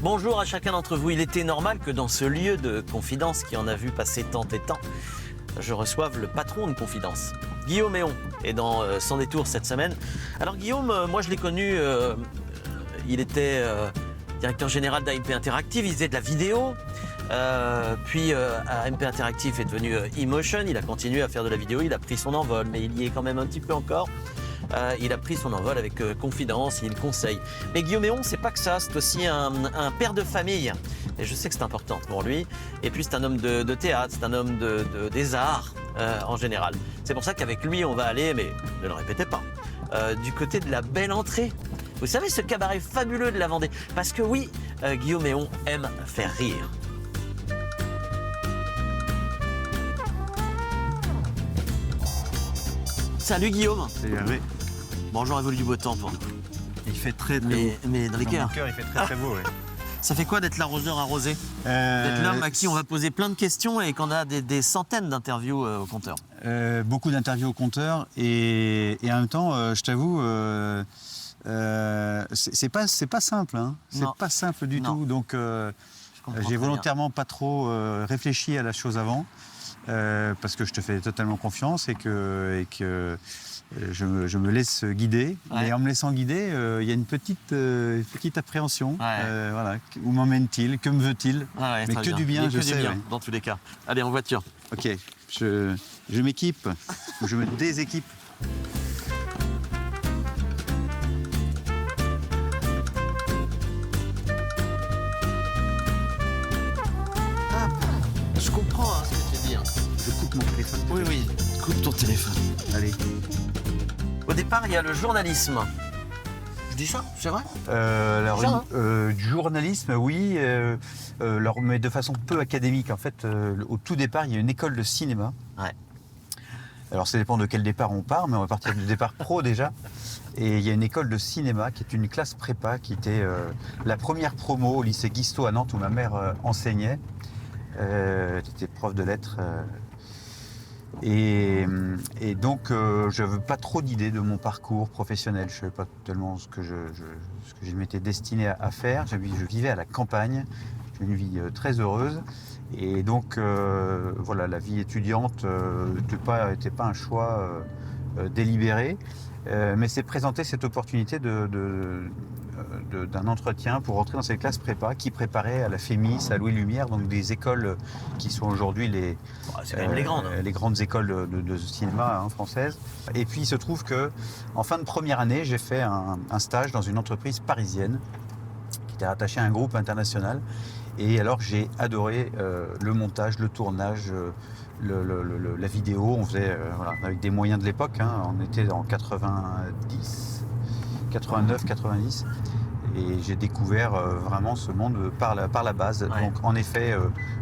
Bonjour à chacun d'entre vous. Il était normal que dans ce lieu de confidence qui en a vu passer tant et tant, je reçoive le patron de Confidence. Guillaume Héon est dans Sans détour cette semaine. Alors Guillaume, moi je l'ai connu, il était directeur général d'AMP Interactive, il faisait de la vidéo. Puis AMP Interactive est devenu eMotion, il a continué à faire de la vidéo, il a pris son envol, mais il y est quand même un petit peu encore. Il a pris son envol avec Confidence, il conseille. Mais Guillaume Héon, c'est pas que ça, c'est aussi un père de famille. Et je sais que c'est important pour lui. Et puis c'est un homme de théâtre, c'est un homme des arts en général. C'est pour ça qu'avec lui, on va aller, mais ne le répétez pas, du côté de la Belle Entrée. Vous savez, ce cabaret fabuleux de la Vendée. Parce que oui, Guillaume Héon aime faire rire. Salut Guillaume. Salut Hervé. Bonjour, Révolu du beau temps pour nous. Il fait très beau. Mais dans les Dans cœurs. mon cœur, il fait très beau, ouais. Ça fait quoi d'être l'arroseur arrosé? D'être l'homme à qui on va poser plein de questions et qu'on a des centaines d'interviews au compteur. Beaucoup d'interviews au compteur et en même temps, je t'avoue, c'est pas simple. Hein. C'est pas simple du tout. Donc j'ai volontairement pas trop réfléchi à la chose avant parce que je te fais totalement confiance et que je me laisse guider. Ouais. Et en me laissant guider, il y a une petite appréhension. Ouais. Voilà. Où m'emmène-t-il? Que me veut-il? Ouais, Mais que du bien, je sais. Ouais. dans tous les cas. Allez, en voiture. Ok, je m'équipe ou je me déséquipe. Je comprends ce que tu dis. Je coupe mon téléphone. Oui, coupe ton téléphone. Allez. Au départ, il y a le journalisme. Je dis ça, c'est vrai? Du journalisme, oui, mais de façon peu académique. En fait, au tout départ, il y a une école de cinéma. Ouais. Alors, ça dépend de quel départ on part, mais on va partir du départ pro déjà. Et il y a une école de cinéma qui est une classe prépa, qui était la première promo au lycée Guisteau à Nantes, où ma mère enseignait. J'étais prof de lettres. Et donc, je n'avais pas trop d'idées de mon parcours professionnel. Je ne savais pas tellement ce que je m'étais destiné à faire. Je vivais à la campagne. J'ai une vie très heureuse. Et donc, voilà, la vie étudiante n'était pas un choix délibéré. Mais c'est présenté cette opportunité d'un entretien pour rentrer dans cette classe prépa qui préparait à la Fémis, à Louis Lumière, donc des écoles qui sont aujourd'hui les grandes écoles de cinéma françaises. Et puis il se trouve que en fin de première année, j'ai fait un stage dans une entreprise parisienne qui était rattachée à un groupe international. Et alors j'ai adoré le montage, le tournage, la vidéo. On faisait avec des moyens de l'époque. Hein. On était en 90, 89, 90. Et j'ai découvert vraiment ce monde par la base. Ouais. Donc en effet,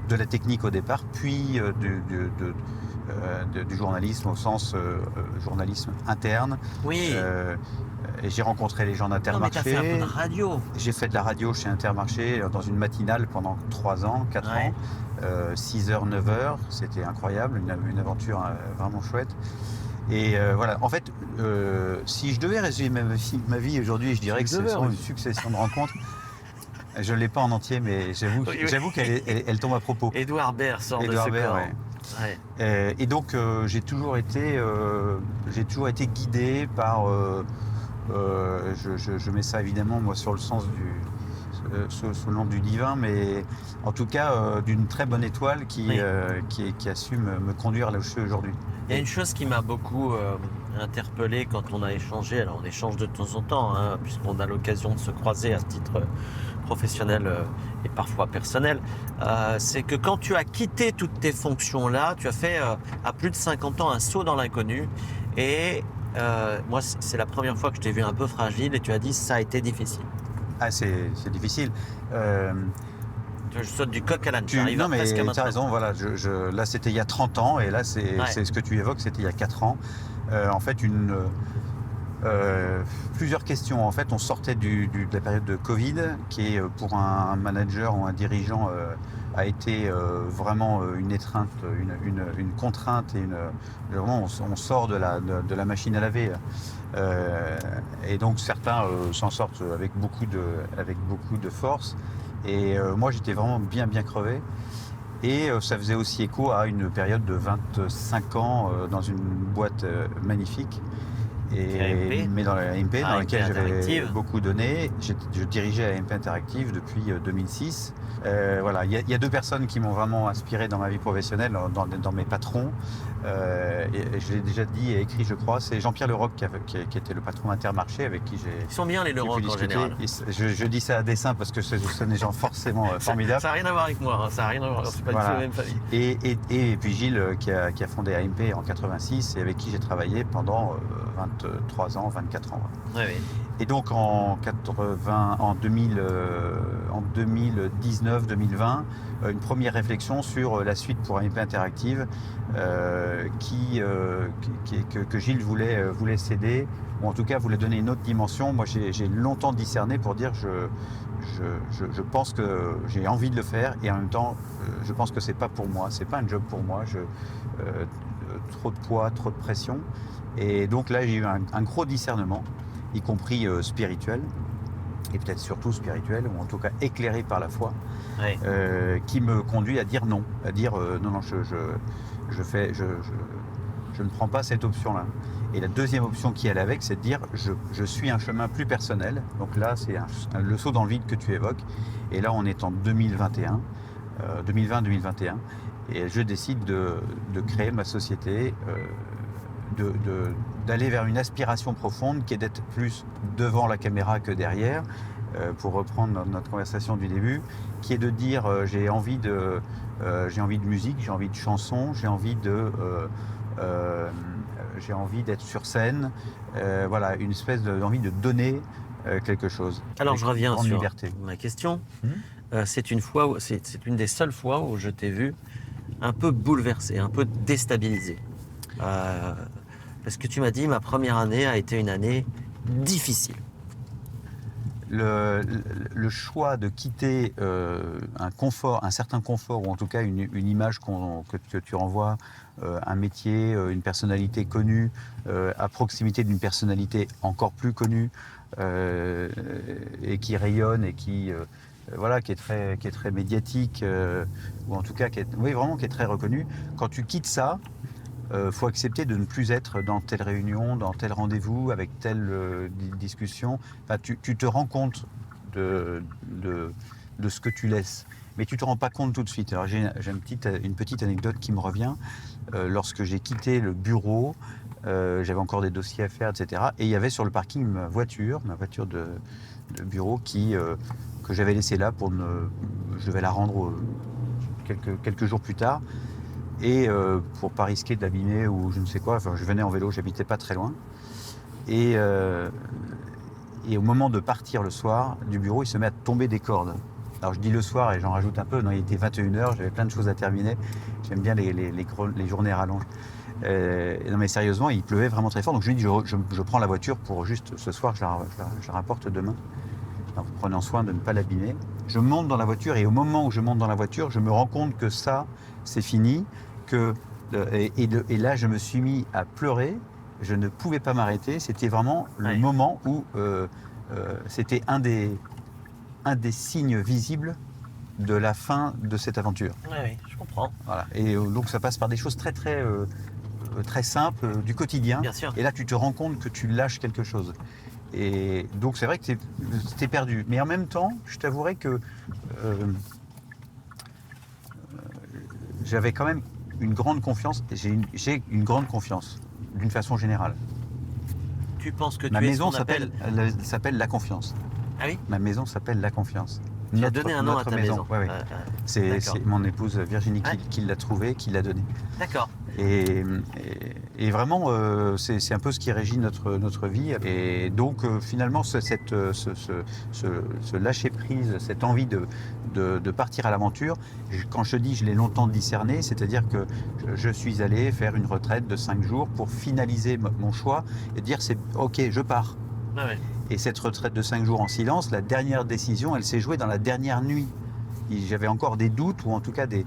de la technique au départ, puis du journalisme au sens journalisme interne. Oui. Et j'ai rencontré les gens d'Intermarché. Non, mais t'as fait un peu de radio. J'ai fait de la radio chez Intermarché dans une matinale pendant 3 ans, 4 ans, 6h, 9h. C'était incroyable, une aventure vraiment chouette. Et voilà, en fait, si je devais résumer ma vie aujourd'hui, je dirais que c'est une succession de rencontres. Je ne l'ai pas en entier, mais j'avoue qu'elle tombe à propos. Édouard Baird sort de ce corps. Ouais. Et donc, j'ai toujours été guidé par... je mets ça évidemment moi sur le sens sous le nom du divin, mais en tout cas d'une très bonne étoile qui a su me conduire là où je suis aujourd'hui. Il y a une chose qui m'a beaucoup interpellé quand on a échangé, alors on échange de temps en temps, hein, puisqu'on a l'occasion de se croiser à titre professionnel et parfois personnel, c'est que quand tu as quitté toutes tes fonctions-là, tu as fait à plus de 50 ans un saut dans l'inconnu et moi c'est la première fois que je t'ai vu un peu fragile et tu as dit ça a été difficile. Ah c'est difficile. Je saute du coq à l'âne. Non mais tu as raison, voilà, là c'était il y a 30 ans et là c'est ce que tu évoques, c'était il y a 4 ans. En fait plusieurs questions. En fait on sortait de la période de Covid qui est pour un manager ou un dirigeant a été vraiment une étreinte, une contrainte et vraiment on sort de la machine à laver. Et donc certains s'en sortent avec beaucoup de force. Et moi, j'étais vraiment bien crevé. Et ça faisait aussi écho à une période de 25 ans dans une boîte magnifique. Mais dans la AMP, dans laquelle j'avais beaucoup donné. Je dirigeais AMP Interactive depuis 2006. Voilà, il y a deux personnes qui m'ont vraiment inspiré dans ma vie professionnelle, dans mes patrons. Et je l'ai déjà dit et écrit, je crois, c'est Jean-Pierre Leroc qui était le patron d'Intermarché avec qui j'ai. Ils sont bien les Leroc en général. Je dis ça à dessein parce que ce sont des gens forcément formidables. Ça n'a rien à voir avec moi, ça n'a rien à voir, c'est pas du tout la même famille. Et puis Gilles qui a fondé AMP en 86 et avec qui j'ai travaillé pendant 23 ans, 24 ans. Ouais, oui. Et donc en 2019-2020, une première réflexion sur la suite pour AMP Interactive que Gilles voulait céder, ou en tout cas voulait donner une autre dimension. Moi j'ai longtemps discerné pour dire je pense que j'ai envie de le faire et en même temps je pense que c'est pas pour moi, c'est pas un job pour moi, trop de poids, trop de pression. Et donc là j'ai eu un gros discernement, y compris spirituel, et peut-être surtout spirituel, ou en tout cas éclairé par la foi, oui. Qui me conduit à dire non, non, je ne prends pas cette option-là. Et la deuxième option qui allait avec, c'est de dire je suis un chemin plus personnel. Donc là, c'est le saut dans le vide que tu évoques. Et là, on est en 2021, 2020-2021, et je décide de créer ma société. D'aller vers une aspiration profonde qui est d'être plus devant la caméra que derrière, pour reprendre notre conversation du début, qui est de dire j'ai envie de musique, j'ai envie de chansons, j'ai envie d'être sur scène, voilà, une espèce d'envie de donner quelque chose. Alors je reviens sur liberté. Ma question. C'est une des seules fois où je t'ai vu un peu bouleversé, un peu déstabilisé. Parce que tu m'as dit ma première année a été une année difficile. Le choix de quitter un certain confort, ou en tout cas une image que tu renvoies, un métier, une personnalité connue, à proximité d'une personnalité encore plus connue, et qui rayonne et qui est très médiatique, ou en tout cas qui est très reconnue. Quand tu quittes ça, faut accepter de ne plus être dans telle réunion, dans tel rendez-vous, avec telle discussion. Enfin, tu te rends compte de ce que tu laisses, mais tu ne te rends pas compte tout de suite. Alors j'ai une petite anecdote qui me revient. Lorsque j'ai quitté le bureau, j'avais encore des dossiers à faire, etc. Et il y avait sur le parking ma voiture de bureau que j'avais laissée là je devais la rendre quelques jours plus tard. Et pour pas risquer de l'abîmer ou je ne sais quoi, enfin, je venais en vélo, j'habitais pas très loin. Et au moment de partir le soir du bureau, il se met à tomber des cordes. Alors je dis le soir et j'en rajoute un peu, non, il était 21h, j'avais plein de choses à terminer. J'aime bien les journées rallongées. Non mais sérieusement, il pleuvait vraiment très fort, donc je lui dis je prends la voiture pour juste ce soir, je la rapporte demain, en prenant soin de ne pas l'abîmer. Je monte dans la voiture et au moment où je monte dans la voiture, je me rends compte que ça, c'est fini. Et là, je me suis mis à pleurer. Je ne pouvais pas m'arrêter. C'était vraiment le moment où c'était un des signes visibles de la fin de cette aventure. Oui, je comprends. Voilà. Et donc, ça passe par des choses très, très, très simples du quotidien. Bien sûr. Et là, tu te rends compte que tu lâches quelque chose. Et donc, c'est vrai que t'es perdu. Mais en même temps, je t'avouerai que j'avais quand même une grande confiance, et j'ai une grande confiance, d'une façon générale. Tu penses que ma maison s'appelle La Confiance. Ah oui ? Ma maison s'appelle La Confiance. Tu as donné un nom à ta maison. Ouais. C'est mon épouse Virginie qui l'a trouvé, qui l'a donné. D'accord. Et vraiment, c'est un peu ce qui régit notre vie. Et donc, finalement, ce lâcher-prise, cette envie de partir à l'aventure, quand je te dis je l'ai longtemps discerné, c'est-à-dire que je suis allé faire une retraite de 5 jours pour finaliser mon choix et dire c'est OK, je pars. Ah ouais. Et cette retraite de 5 jours en silence, la dernière décision, elle s'est jouée dans la dernière nuit. j'avais encore des doutes ou en tout cas des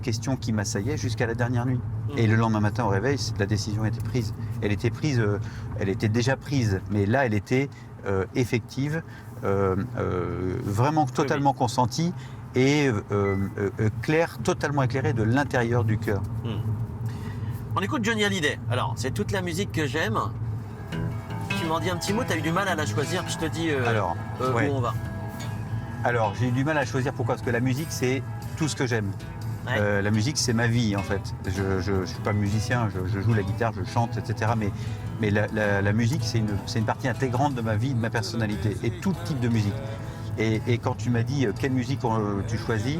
questions qui m'assaillaient jusqu'à la dernière nuit. Et le lendemain matin au réveil, la décision était prise. Elle était déjà prise, mais là elle était effective, vraiment totalement consentie et claire, totalement éclairée de l'intérieur du cœur. On écoute Johnny Hallyday. Alors, c'est toute la musique que j'aime. Tu m'en dis un petit mot, tu as eu du mal à la choisir, puis je te dis où on va. Alors, j'ai eu du mal à choisir, pourquoi ? Parce que la musique, c'est tout ce que j'aime. Ouais. La musique, c'est ma vie, en fait. Je ne suis pas musicien, je joue la guitare, je chante, etc. Mais la musique, c'est une partie intégrante de ma vie, de ma personnalité, et tout type de musique. Et quand tu m'as dit quelle musique tu choisis,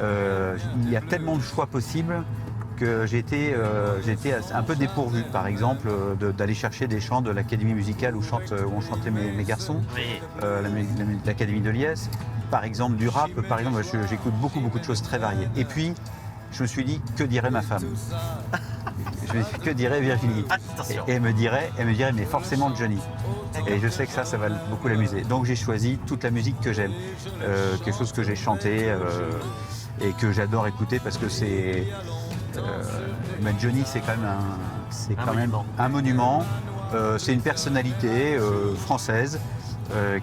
il y a tellement de choix possibles que j'ai été un peu dépourvu, par exemple, d'aller chercher des chants de l'Académie musicale où on chantait mes garçons, l'Académie de Liesse, par exemple du rap, par exemple, j'écoute beaucoup de choses très variées. Et puis, je me suis dit, que dirait ma femme ? Je me suis dit, que dirait Virginie ? Et elle me dirait, mais forcément Johnny. Et je sais que ça va beaucoup l'amuser. Donc j'ai choisi toute la musique que j'aime, quelque chose que j'ai chanté et que j'adore écouter parce que c'est... Johnny, c'est quand même un monument. C'est une personnalité française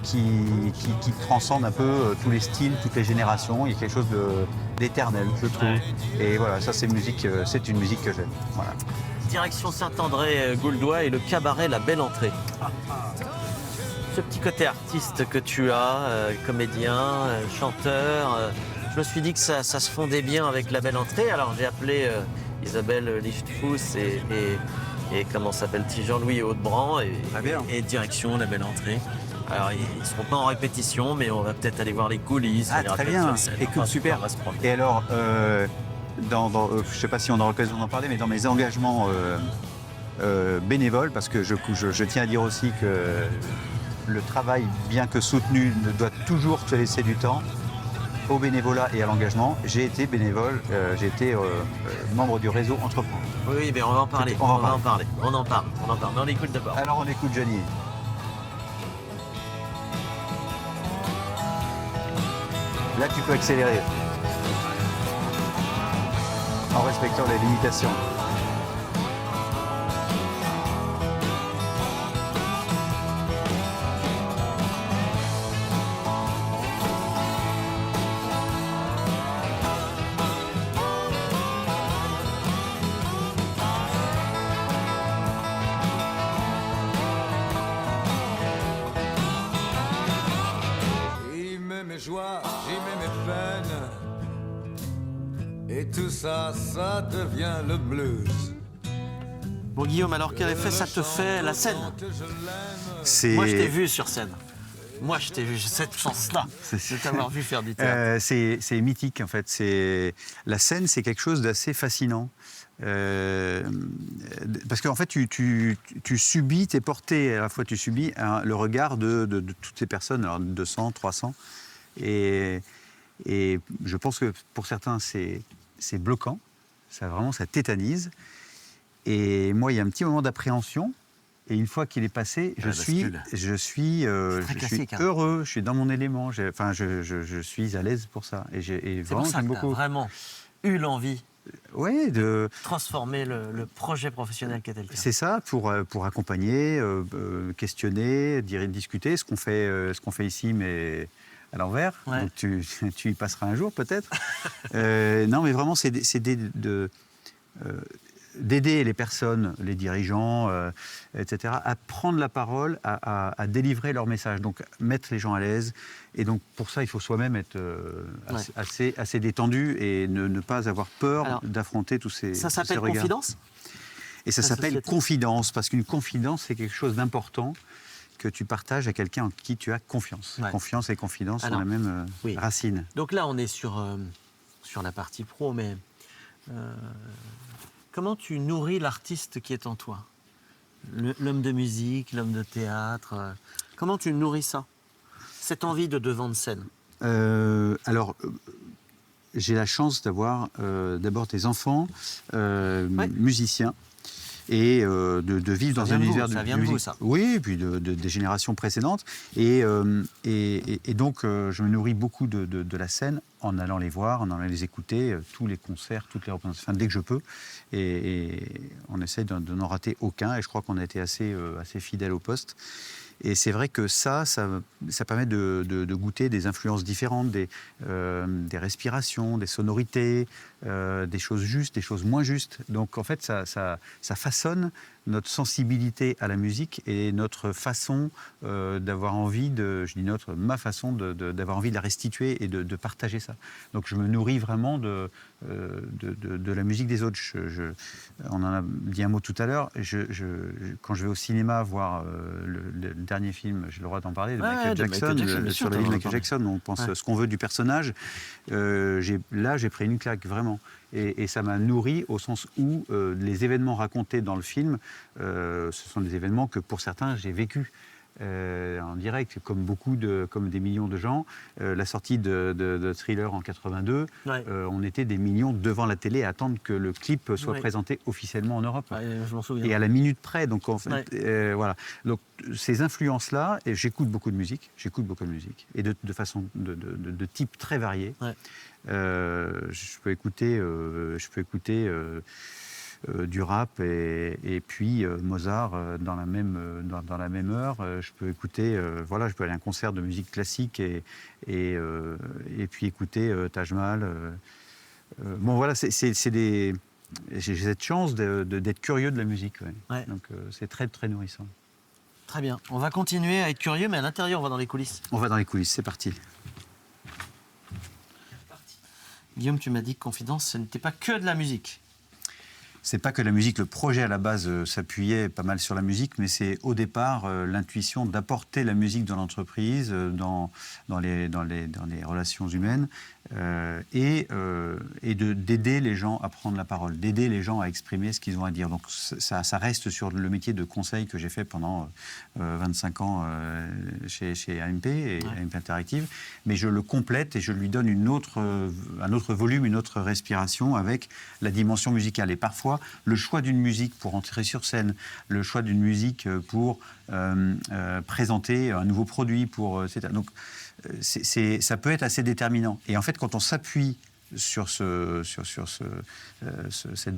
qui transcende un peu tous les styles, toutes les générations. Il y a quelque chose d'éternel, je trouve. Ouais. Et voilà, ça c'est une musique que j'aime. Voilà. Direction Saint-André-Gouldois et le cabaret La Belle Entrée. Ce petit côté artiste que tu as, comédien, chanteur, je me suis dit que ça se fondait bien avec La Belle Entrée. Alors j'ai appelé Isabelle Lichtfuss et comment s'appelle-t-il, Jean-Louis Haudebran et direction La Belle Entrée. Alors ils ne seront pas en répétition, mais on va peut-être aller voir les coulisses. Très bien, écoute, super. Et alors, je ne sais pas si on aura l'occasion d'en parler, mais dans mes engagements bénévoles, parce que je tiens à dire aussi que le travail, bien que soutenu, doit toujours te laisser du temps au bénévolat et à l'engagement. J'ai été bénévole, j'ai été membre du réseau Entreprendre. Oui, mais on va en parler. On en parle. Mais on écoute d'abord. Alors on écoute Johnny. Là, tu peux accélérer en respectant les limitations. Mes joies, j'y mets mes peines, et tout ça, ça devient le blues. Bon Guillaume, alors quel effet ça te fait la scène ? Moi je t'ai vu sur scène. Moi je t'ai vu, j'ai cette chance-là de t'avoir vu faire du théâtre. C'est mythique en fait. La scène, c'est quelque chose d'assez fascinant. Parce qu'en fait, tu subis, t'es porté, à la fois tu subis le regard de toutes ces personnes, alors 200, 300. Et je pense que pour certains, c'est bloquant, ça tétanise. Et moi, il y a un petit moment d'appréhension. Et une fois qu'il est passé, je suis heureux, je suis dans mon élément. Je suis à l'aise pour ça. C'est pour ça que tu as vraiment eu l'envie de transformer le projet professionnel qu'était le tien. C'est ça, pour accompagner, questionner, discuter, ce qu'on fait ici, mais à l'envers. Ouais. Donc tu y passeras un jour peut-être. Non, mais vraiment, c'est d'aider les personnes, les dirigeants, etc., à prendre la parole, à délivrer leur message. Donc mettre les gens à l'aise. Et donc pour ça, il faut soi-même être assez détendu et ne pas avoir peur d'affronter tous ces regards. Ça s'appelle confidence ? Et ça s'appelle confidence, parce qu'une confidence, c'est quelque chose d'important que tu partages à quelqu'un en qui tu as confiance. Ouais. Confiance et confidence sont la même racine. Donc là, on est sur la partie pro, mais comment tu nourris l'artiste qui est en toi ? L'homme de musique, l'homme de théâtre, comment tu nourris ça ? Cette envie de devant de scène ? J'ai la chance d'avoir d'abord des enfants musiciens. Et de vivre dans un univers de musique. Ça vient de vous, ça ? Oui, et puis des générations précédentes. Et donc, je me nourris beaucoup de la scène en allant les voir, en allant les écouter, tous les concerts, toutes les représentations, enfin, dès que je peux. Et on essaye de n'en rater aucun. Et je crois qu'on a été assez fidèles au poste. Et c'est vrai que ça permet de goûter des influences différentes, des respirations, des sonorités, des choses justes, des choses moins justes. Donc en fait, ça façonne notre sensibilité à la musique et notre façon d'avoir envie ma façon d'avoir envie de la restituer et de partager ça. Donc je me nourris vraiment de la musique des autres. On en a dit un mot tout à l'heure. Quand je vais au cinéma voir le dernier film, j'ai le droit d'en parler, de Michael Jackson, sur la vie de Michael Jackson, on pense ce qu'on veut du personnage. Là, j'ai pris une claque, vraiment. Et ça m'a nourri au sens où les événements racontés dans le film, ce sont des événements que pour certains j'ai vécu en direct, comme des millions de gens. La sortie de Thriller en 82, on était des millions devant la télé à attendre que le clip soit présenté officiellement en Europe. Je m'en souviens. Et à la minute près. Donc en fait, voilà. Donc ces influences-là, et j'écoute beaucoup de musique, et de façon de type très varié. Je peux écouter du rap et puis Mozart dans la même heure. Je peux écouter, je peux aller à un concert de musique classique et puis écouter Taj Mahal. J'ai cette chance d'être curieux de la musique. Donc c'est très très nourrissant. Très bien. On va continuer à être curieux, mais à l'intérieur, on va dans les coulisses. On va dans les coulisses, c'est parti. Guillaume, tu m'as dit que Confidence, ce n'était pas que de la musique. C'est pas que la musique. Le projet à la base s'appuyait pas mal sur la musique, mais c'est au départ l'intuition d'apporter la musique dans l'entreprise, dans les relations humaines, et d'aider les gens à prendre la parole, d'aider les gens à exprimer ce qu'ils ont à dire. Donc ça reste sur le métier de conseil que j'ai fait pendant 25 ans chez AMP et AMP Interactive, mais je le complète et je lui donne un autre volume, une autre respiration avec la dimension musicale. Et parfois, le choix d'une musique pour entrer sur scène, le choix d'une musique pour présenter un nouveau produit, etc. Donc, ça peut être assez déterminant. Et en fait, quand on s'appuie sur cette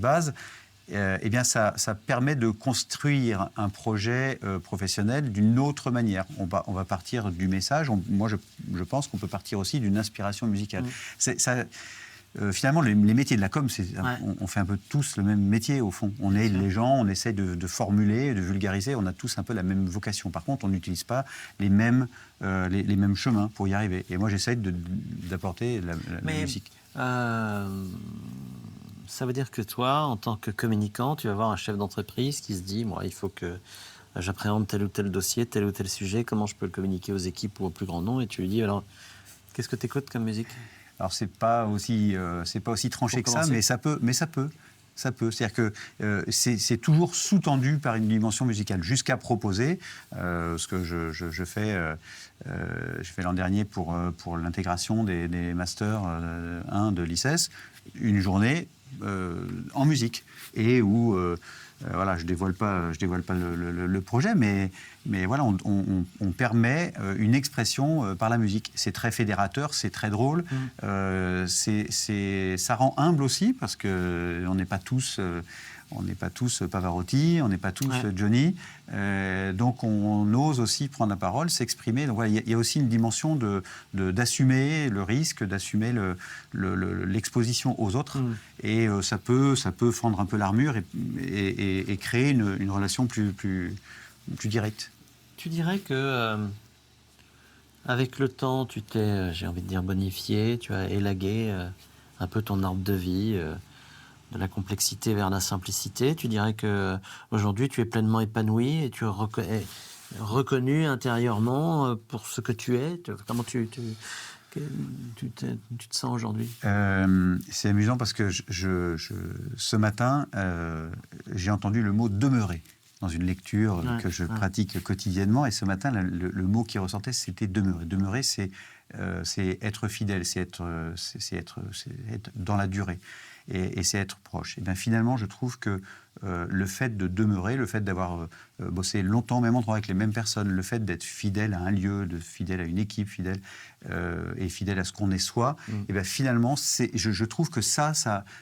base, eh bien ça permet de construire un projet professionnel d'une autre manière. On va partir du message. Moi, je pense qu'on peut partir aussi d'une inspiration musicale. Finalement, les métiers de la com, on fait un peu tous le même métier, au fond. On aide les gens, on essaie de formuler, de vulgariser. On a tous un peu la même vocation. Par contre, on n'utilise pas les mêmes chemins pour y arriver. Et moi, j'essaie d'apporter la musique. Ça veut dire que toi, en tant que communicant, tu vas voir un chef d'entreprise qui se dit, moi, il faut que j'appréhende tel ou tel dossier, tel ou tel sujet, comment je peux le communiquer aux équipes ou au plus grand nombre. Et tu lui dis, alors, qu'est-ce que tu écoutes comme musique ? Alors c'est pas aussi tranché que ça, mais ça peut. C'est-à-dire que c'est toujours sous-tendu par une dimension musicale, jusqu'à proposer ce que je fais l'an dernier pour l'intégration des masters 1 de l'ICES, une journée en musique, et où je dévoile pas le projet, mais voilà, on permet une expression par la musique. C'est très fédérateur, c'est très drôle, ça rend humble aussi, parce que on n'est pas tous Pavarotti, on n'est pas tous Johnny, donc on ose aussi prendre la parole, s'exprimer. Donc voilà, il y a aussi une dimension d'assumer le risque, d'assumer l'exposition aux autres, et ça peut fendre un peu l'armure et créer une relation plus directe. Tu dirais que avec le temps, tu t'es, j'ai envie de dire, bonifié, tu as élagué un peu ton arbre de vie, de la complexité vers la simplicité. Tu dirais que aujourd'hui tu es pleinement épanoui et tu es reconnu intérieurement pour ce que tu es. Comment tu te sens aujourd'hui ? C'est amusant parce que ce matin, j'ai entendu le mot « demeurer » dans une lecture que je pratique quotidiennement. Et ce matin, le mot qui ressortait, c'était « demeurer ». Demeurer, c'est être fidèle, c'est être dans la durée. et c'est être proche. Et bien finalement, je trouve que le fait de demeurer, le fait d'avoir bossé longtemps, même en travaillant avec les mêmes personnes, le fait d'être fidèle à un lieu, fidèle à une équipe, fidèle à ce qu'on est soi, et bien finalement, je trouve que ça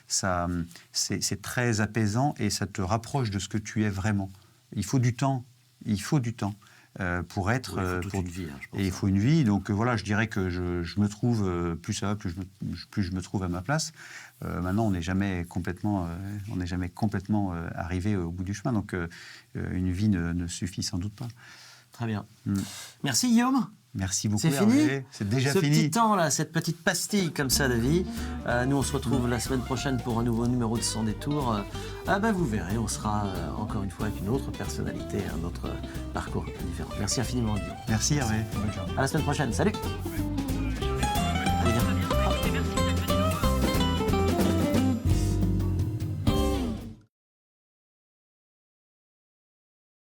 c'est très apaisant et ça te rapproche de ce que tu es vraiment. Il faut du temps. Pour être... il faut toute une vie, je pense. Et il faut une vie, donc voilà, je dirais que je me trouve, plus ça va, plus je me trouve à ma place. Maintenant, on n'est jamais complètement arrivé au bout du chemin, donc une vie ne suffit sans doute pas. Très bien. Merci Guillaume. Merci beaucoup. C'est fini. C'est déjà Ce fini. petit temps là, cette petite pastille comme ça de vie. Nous on se retrouve la semaine prochaine pour un nouveau numéro de Sans Détour. Vous verrez, on sera encore une fois avec une autre personnalité, un autre parcours un peu différent. Merci infiniment Guillaume. Merci Hervé. À la semaine prochaine. Salut.